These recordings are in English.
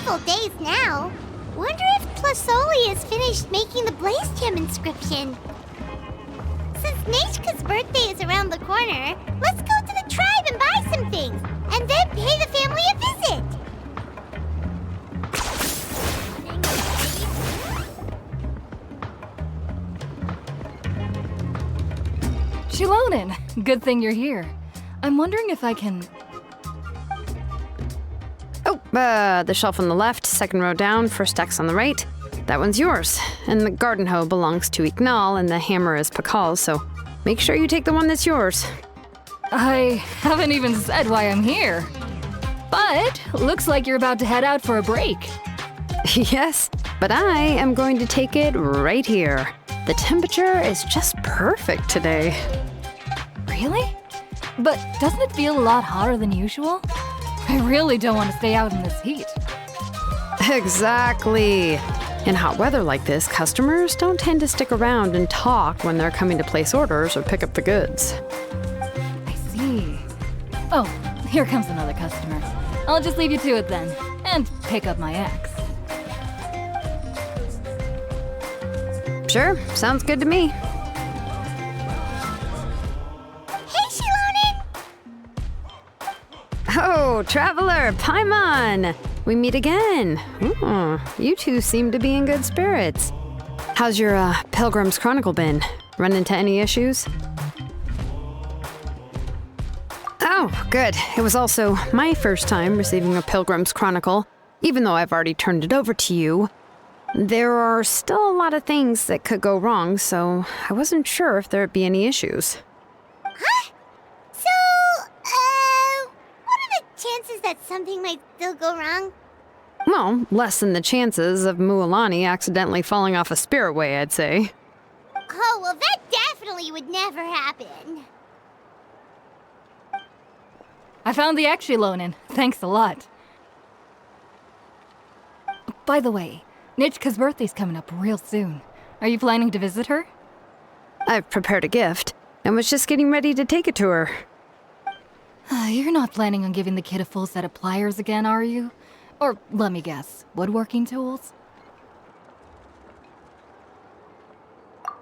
peaceful days now. Wonder if Plasoli has finished making the Blaze Gem inscription. Since Nechca's birthday is around the corner, let's go to the tribe and buy some things, and then pay the family a visit. Xilonen, good thing you're here. I'm wondering if I can... Oh, the shelf on the left, second row down, first X on the right. That one's yours. And the garden hoe belongs to Ignal, and the hammer is Pakal's, so make sure you take the one that's yours. I haven't even said why I'm here. But looks like you're about to head out for a break. Yes, but I am going to take it right here. The temperature is just perfect today. Really? But doesn't it feel a lot hotter than usual? I really don't want to stay out in this heat. Exactly. In hot weather like this, customers don't tend to stick around and talk when they're coming to place orders or pick up the goods. I see. Oh, here comes another customer. I'll just leave you to it then, and pick up my axe. Sure, sounds good to me. Hey, Xilonen! Oh, Traveler, Paimon! We meet again. You two seem to be in good spirits. How's your Pilgrim's Chronicle been? Run into any issues? Oh, good. It was also my first time receiving a Pilgrim's Chronicle, even though I've already turned it over to you. There are still a lot of things that could go wrong, so I wasn't sure if there'd be any issues. Huh? So, what are the chances that something might still go wrong? Well, less than the chances of Mualani accidentally falling off a spirit way, I'd say. Oh, well, that definitely would never happen. I found the axe, Xilonen. Thanks a lot. By the way, Nechca's birthday's coming up real soon. Are you planning to visit her? I've prepared a gift, and was just getting ready to take it to her. You're not planning on giving the kid a full set of pliers again, are you? Or, let me guess, woodworking tools?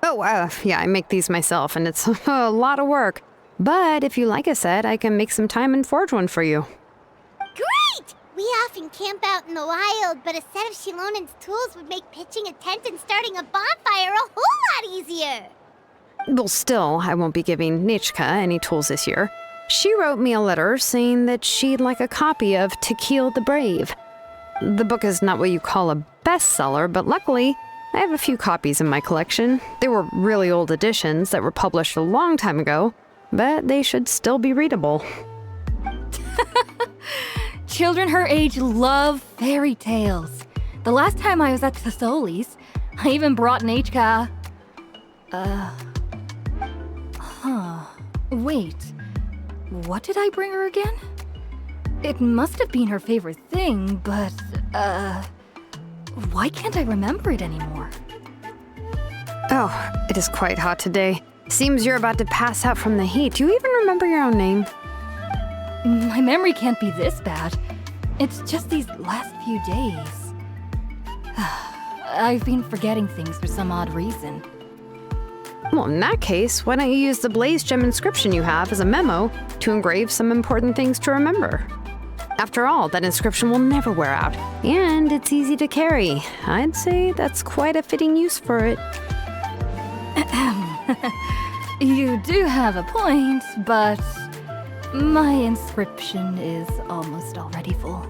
Oh, yeah, I make these myself, and it's a lot of work. But if you like a set, I can make some time and forge one for you. Great! We often camp out in the wild, but a set of Xilonen's tools would make pitching a tent and starting a bonfire a whole lot easier. Well, still, I won't be giving Nechca any tools this year. She wrote me a letter saying that she'd like a copy of Tequil the Brave. The book is not what you call a bestseller, but luckily, I have a few copies in my collection. They were really old editions that were published a long time ago, but they should still be readable. Children her age love fairy tales. The last time I was at Thesoli's, I even brought Nechca... Wait. What did I bring her again? It must have been her favorite thing, but, why can't I remember it anymore? Oh, it is quite hot today. Seems you're about to pass out from the heat. Do you even remember your own name? My memory can't be this bad. It's just these last few days. I've been forgetting things for some odd reason. Well, in that case, why don't you use the Blaze Gem inscription you have as a memo to engrave some important things to remember? After all, that inscription will never wear out, and it's easy to carry. I'd say that's quite a fitting use for it. You do have a point, but my inscription is almost already full.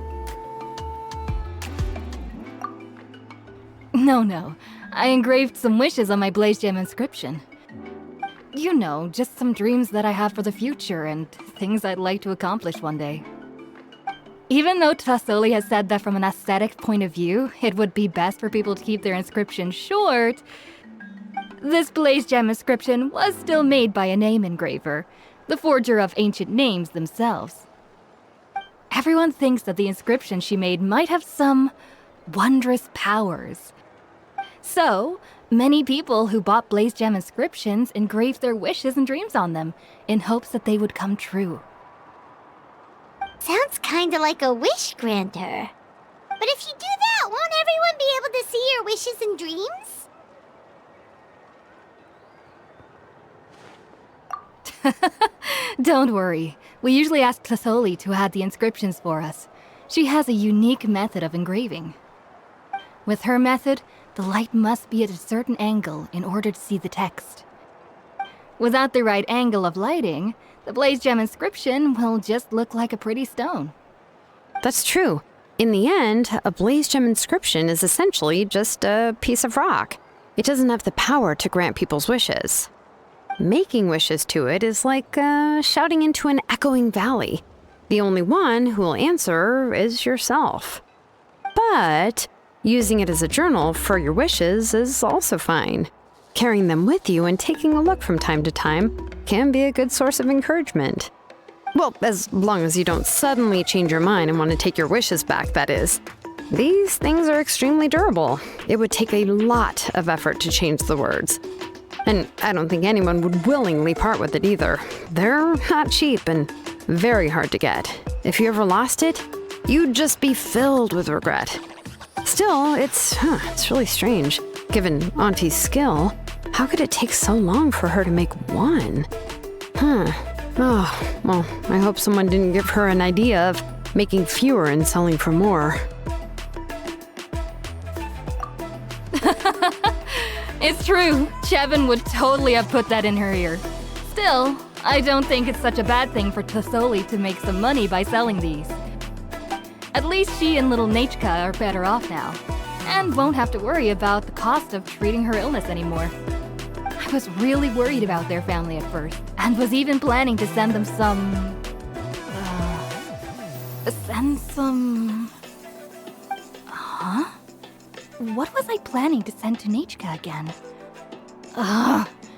No. I engraved some wishes on my Blaze Gem inscription. You know, just some dreams that I have for the future and things I'd like to accomplish one day. Even though Tasoli has said that from an aesthetic point of view, it would be best for people to keep their inscription short, this Blaze Gem inscription was still made by a name engraver, the forger of ancient names themselves. Everyone thinks that the inscription she made might have some wondrous powers. So, many people who bought Blaze Gem inscriptions engraved their wishes and dreams on them, in hopes that they would come true. Sounds kinda like a wish granter. But if you do that, won't everyone be able to see your wishes and dreams? Don't worry. We usually ask Tlasoli to add the inscriptions for us. She has a unique method of engraving. With her method, the light must be at a certain angle in order to see the text. Without the right angle of lighting, the blaze gem inscription will just look like a pretty stone. That's true. In the end, a blaze gem inscription is essentially just a piece of rock. It doesn't have the power to grant people's wishes. Making wishes to it is like shouting into an echoing valley. The only one who will answer is yourself. But using it as a journal for your wishes is also fine. Carrying them with you and taking a look from time to time can be a good source of encouragement. Well, as long as you don't suddenly change your mind and want to take your wishes back, that is. These things are extremely durable. It would take a lot of effort to change the words. And I don't think anyone would willingly part with it either. They're not cheap and very hard to get. If you ever lost it, you'd just be filled with regret. Still, it's really strange. Given Auntie's skill, how could it take so long for her to make one? Oh, well, I hope someone didn't give her an idea of making fewer and selling for more. It's true. Chevin would totally have put that in her ear. Still, I don't think it's such a bad thing for Tlasoli to make some money by selling these. At least she and little Nechca are better off now, and won't have to worry about the cost of treating her illness anymore. I was really worried about their family at first, and was even planning to send them some... Huh? What was I planning to send to Nechca again?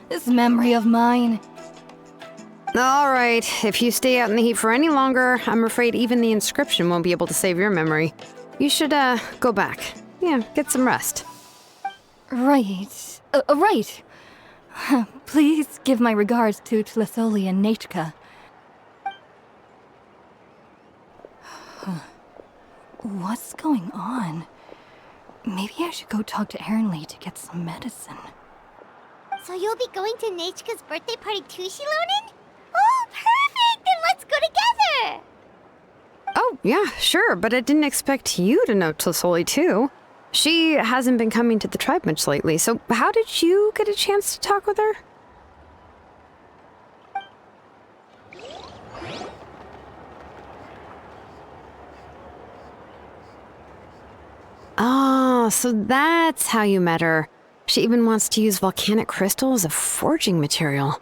This memory of mine. All right, if you stay out in the heat for any longer, I'm afraid even the inscription won't be able to save your memory. You should, go back. Yeah, get some rest. Right. Right. Please give my regards to Tlasoli and Nechca. What's going on? Maybe I should go talk to Ernly to get some medicine. So you'll be going to Nechca's birthday party too, Xilonen? Oh, perfect! Then let's go together! Oh, yeah, sure, but I didn't expect you to know Tlasoli too. She hasn't been coming to the tribe much lately, so how did you get a chance to talk with her? Oh, so that's how you met her. She even wants to use volcanic crystal as a forging material.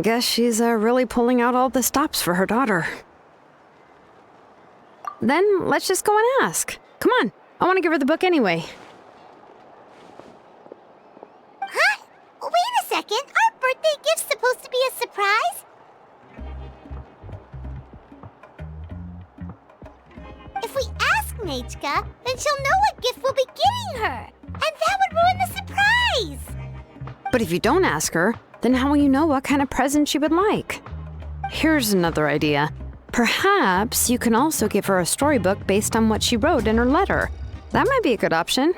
Guess she's really pulling out all the stops for her daughter. Then let's just go and ask. Come on, I want to give her the book anyway. Huh? Wait a second, aren't birthday gifts supposed to be a surprise? If we ask Nechca, then she'll know what gift we'll be getting her. And that would ruin the surprise! But if you don't ask her, then how will you know what kind of present she would like? Here's another idea. Perhaps you can also give her a storybook based on what she wrote in her letter. That might be a good option.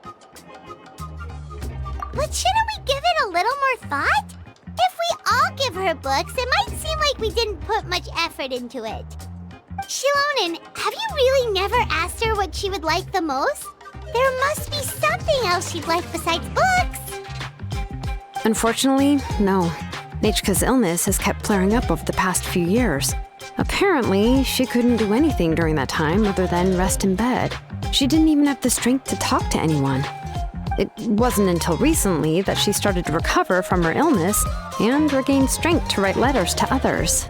But shouldn't we give it a little more thought? If we all give her books, it might seem like we didn't put much effort into it. Xilonen, have you really never asked her what she would like the most? There must be something else she'd like besides books. Unfortunately, no. Nechca's illness has kept flaring up over the past few years. Apparently, she couldn't do anything during that time other than rest in bed. She didn't even have the strength to talk to anyone. It wasn't until recently that she started to recover from her illness and regained strength to write letters to others.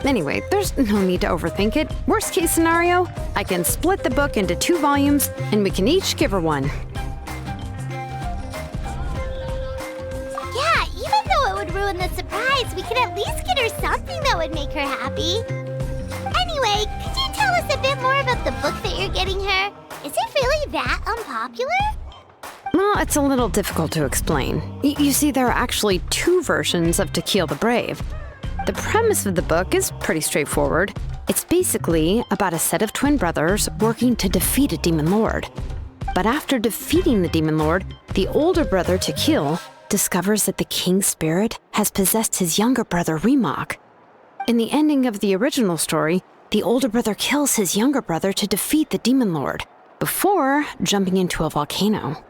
Anyway, there's no need to overthink it. Worst case scenario, I can split the book into 2 volumes and we can each give her one. Yeah, even though it would ruin the surprise, we could at least get her something that would make her happy. Anyway, could you tell us a bit more about the book that you're getting her? Is it really that unpopular? Well, it's a little difficult to explain. You see, there are actually 2 versions of To Kill the Brave. The premise of the book is pretty straightforward. It's basically about a set of twin brothers working to defeat a demon lord. But after defeating the demon lord, the older brother Tequil discovers that the king's spirit has possessed his younger brother Remok. In the ending of the original story, the older brother kills his younger brother to defeat the demon lord, before jumping into a volcano.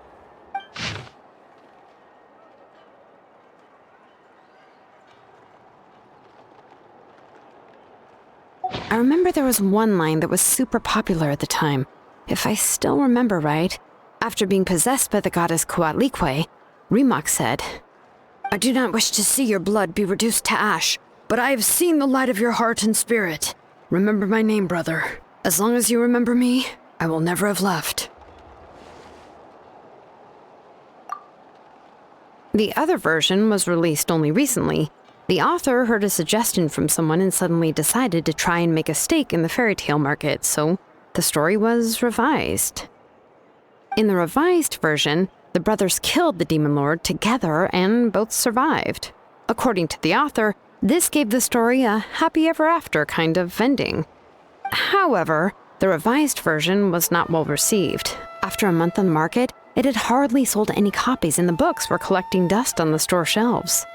I remember there was one line that was super popular at the time. If I still remember right, after being possessed by the goddess Coatlicue, Remok said, "I do not wish to see your blood be reduced to ash, but I have seen the light of your heart and spirit. Remember my name, brother. As long as you remember me, I will never have left." The other version was released only recently. The author heard a suggestion from someone and suddenly decided to try and make a stake in the fairy tale market, so the story was revised. In the revised version, the brothers killed the demon lord together and both survived. According to the author, this gave the story a happy ever after kind of ending. However, the revised version was not well received. After a month on the market, it had hardly sold any copies and the books were collecting dust on the store shelves.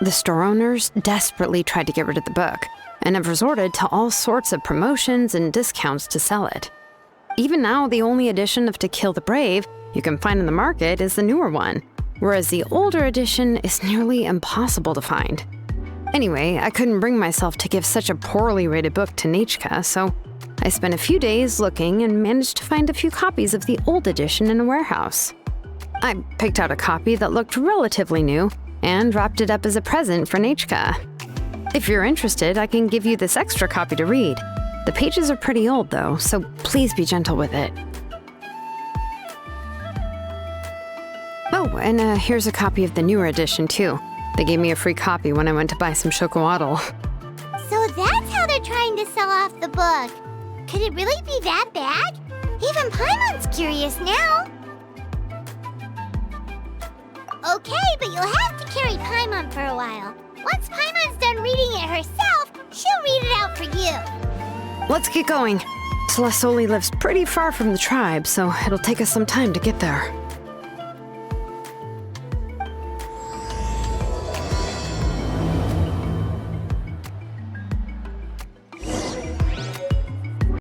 The store owners desperately tried to get rid of the book and have resorted to all sorts of promotions and discounts to sell it. Even now, the only edition of To Kill the Brave you can find in the market is the newer one, whereas the older edition is nearly impossible to find. Anyway, I couldn't bring myself to give such a poorly rated book to Nechca, so I spent a few days looking and managed to find a few copies of the old edition in a warehouse. I picked out a copy that looked relatively new and wrapped it up as a present for Nechca. If you're interested, I can give you this extra copy to read. The pages are pretty old though, so please be gentle with it. Oh, and here's a copy of the newer edition too. They gave me a free copy when I went to buy some chocolatl. So that's how they're trying to sell off the book. Could it really be that bad? Even Paimon's curious now. Okay, but you'll have to carry Paimon for a while. Once Paimon's done reading it herself, she'll read it out for you. Let's get going. Celestoli lives pretty far from the tribe, so it'll take us some time to get there.